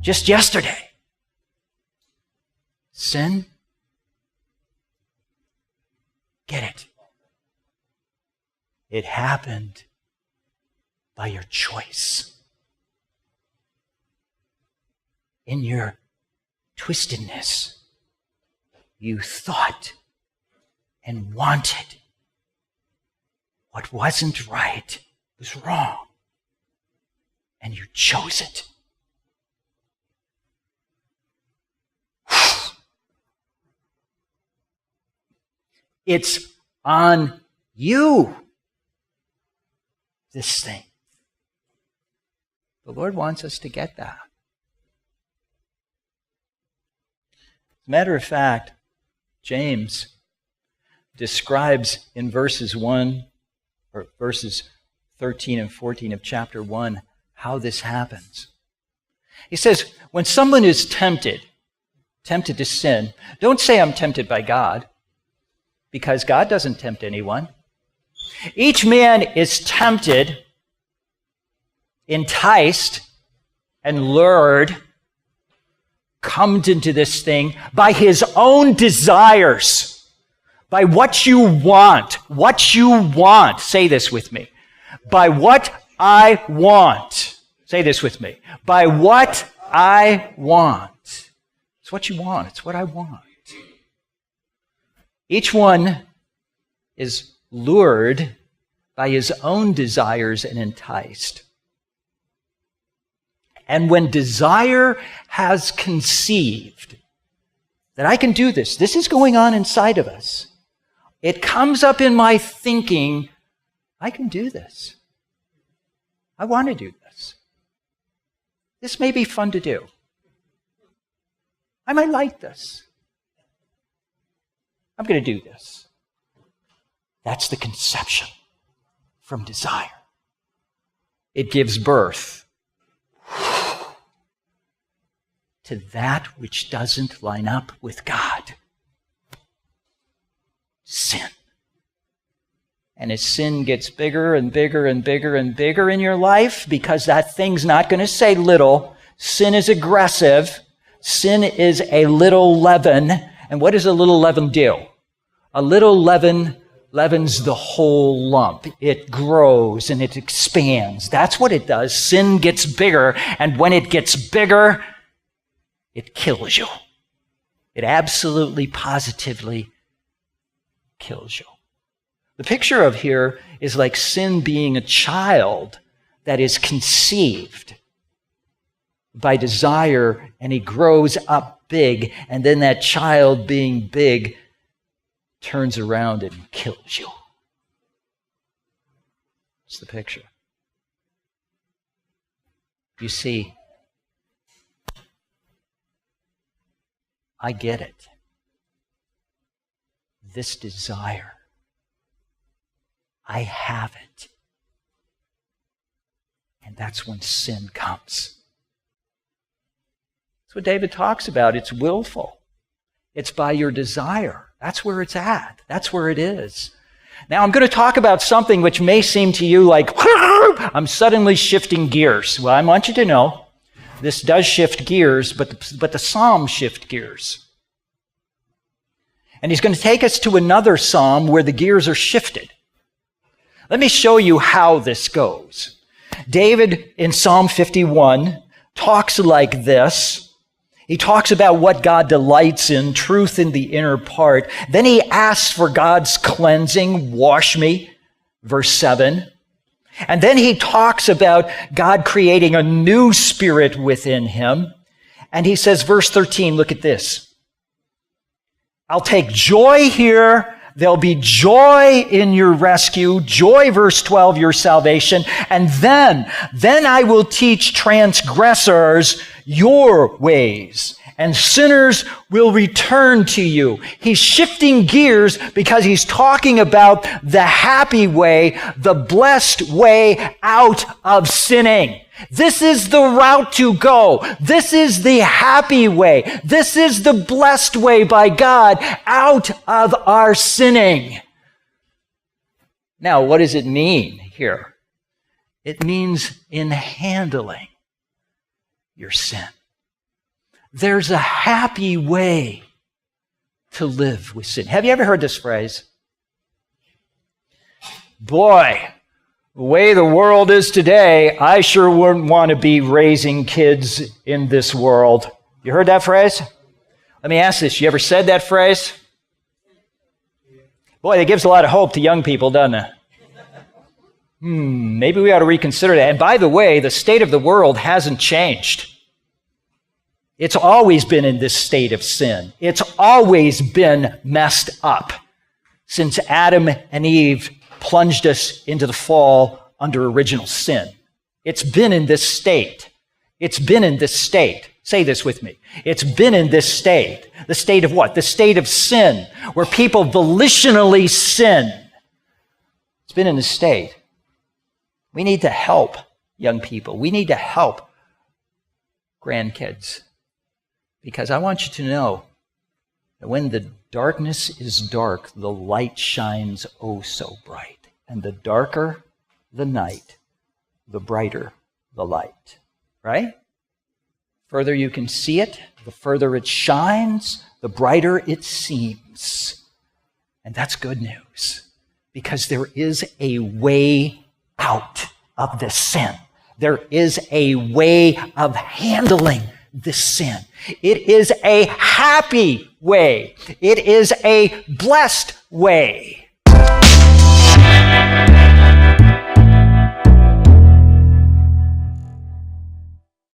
just yesterday. Sin? Get it. It happened by your choice. In your twistedness, you thought and wanted what wasn't right was wrong, and you chose it. It's on you, this thing. The Lord wants us to get that. As a matter of fact, James describes in verses 13 and 14 of chapter 1 how this happens. He says, when someone is tempted to sin, don't say I'm tempted by God, because God doesn't tempt anyone. Each man is tempted, enticed, and lured, comes into this thing by his own desires, by what you want. What you want. Say this with me. By what I want. Say this with me. By what I want. It's what you want. It's what I want. Each one is lured by his own desires and enticed. And when desire has conceived that I can do this, this is going on inside of us. It comes up in my thinking, I can do this. I want to do this. This may be fun to do. I might like this. I'm going to do this. That's the conception from desire. It gives birth to that which doesn't line up with God. Sin. And as sin gets bigger and bigger and bigger and bigger in your life, because that thing's not going to say little, sin is aggressive, sin is a little leaven. And what does a little leaven do? A little leaven leavens the whole lump. It grows and it expands. That's what it does. Sin gets bigger, and when it gets bigger, it kills you. It absolutely, positively kills you. The picture of here is like sin being a child that is conceived by desire, and he grows up big, and then that child being big turns around and kills you. It's the picture. You see, I get it. This desire, I have it. And that's when sin comes. That's what David talks about. It's willful. It's by your desire. That's where it's at. That's where it is. Now I'm going to talk about something which may seem to you like, I'm suddenly shifting gears. Well, I want you to know, this does shift gears, but the Psalms shift gears. And he's going to take us to another Psalm where the gears are shifted. Let me show you how this goes. David in Psalm 51 talks like this. He talks about what God delights in, truth in the inner part. Then he asks for God's cleansing, wash me, verse 7. And then he talks about God creating a new spirit within him. And he says, verse 13, look at this. I'll take joy here. There'll be joy in your rescue. Joy, verse 12, your salvation. And then I will teach transgressors your ways, and sinners will return to you. He's shifting gears because he's talking about the happy way, the blessed way out of sinning. This is the route to go. This is the happy way. This is the blessed way by God out of our sinning. Now, what does it mean here? It means in handling your sin. There's a happy way to live with sin. Have you ever heard this phrase? Boy, the way the world is today, I sure wouldn't want to be raising kids in this world. You heard that phrase? Let me ask this. You ever said that phrase? Boy, that gives a lot of hope to young people, doesn't it? Maybe we ought to reconsider that. And by the way, the state of the world hasn't changed. It's always been in this state of sin. It's always been messed up since Adam and Eve plunged us into the fall under original sin. It's been in this state. It's been in this state. Say this with me. It's been in this state. The state of what? The state of sin, where people volitionally sin. It's been in this state. We need to help young people. We need to help grandkids. Because I want you to know that when the darkness is dark, the light shines oh so bright. And the darker the night, the brighter the light. Right? Further you can see it, the further it shines, the brighter it seems. And that's good news. Because there is a way out of this sin. There is a way of handling this sin. It is a happy way. It is a blessed way.